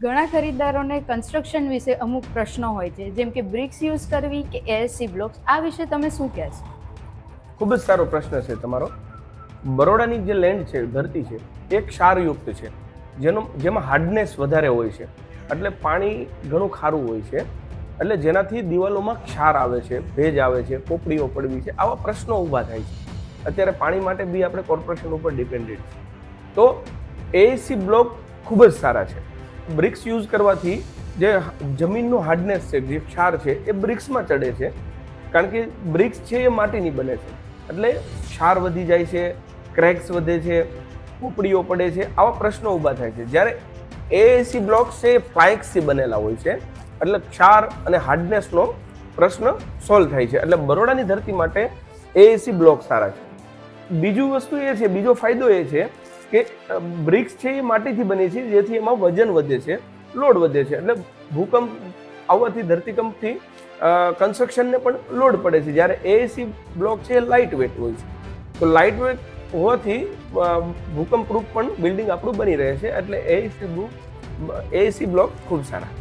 ઘણા ખરીદદારોને કન્સ્ટ્રક્શન વિશે અમુક પ્રશ્નો હોય છે, જેમ કે બ્રિક્સ યુઝ કરવી કે એએસસી બ્લોક્સ. આ વિશે તમે શું કહેશો? ખૂબ જ સારો પ્રશ્ન છે તમારો. બરોડાની જે લેન્ડ છે, ધરતી છે, એ ક્ષારયુક્ત છે, જેમાં હાર્ડનેસ વધારે હોય છે, એટલે પાણી ઘણું ખારું હોય છે, એટલે જેનાથી દિવાલોમાં ક્ષાર આવે છે, ભેજ આવે છે, પોપડીઓ પડવી છે, આવા પ્રશ્નો ઊભા થાય છે. અત્યારે પાણી માટે બી આપણે કોર્પોરેશન ઉપર ડિપેન્ડેન્ટ છે. તો એએસસી બ્લોક ખૂબ જ સારા છે. બ્રિક્સ યુઝ કરવાથી જે જમીનનું હાર્ડનેસ છે, જે ક્ષાર છે, એ બ્રિક્સમાં ચડે છે, કારણ કે બ્રિક્સ છે એ માટીની બને છે, એટલે ક્ષાર વધી જાય છે, ક્રેક્સ વધે છે, પોપડીઓ પડે છે, આવા પ્રશ્નો ઊભા થાય છે. જ્યારે એએસસી બ્લોક્સ છે એ પ્લાયક્સથી બનેલા હોય છે, એટલે ક્ષાર અને હાર્ડનેસનો પ્રશ્ન સોલ્વ થાય છે. એટલે બરોડાની ધરતી માટે એએસસી બ્લોક સારા છે. બીજું વસ્તુ એ છે, બીજો ફાયદો એ છે કે બ્રિક્સ છે એ માટીથી બની છે, જેથી એમાં વજન વધે છે, લોડ વધે છે, એટલે ભૂકંપ આવવાથી ધરતીકંપથી કન્સ્ટ્રક્શનને પણ લોડ પડે છે. જ્યારે એએસસી બ્લોક છે એ લાઇટ વેટ હોય છે, તો લાઇટ વેટ હોવાથી ભૂકંપ પ્રૂફ પણ બિલ્ડિંગ આપણું બની રહે છે. એટલે એએસસી બ્લોક ખૂબ સારા.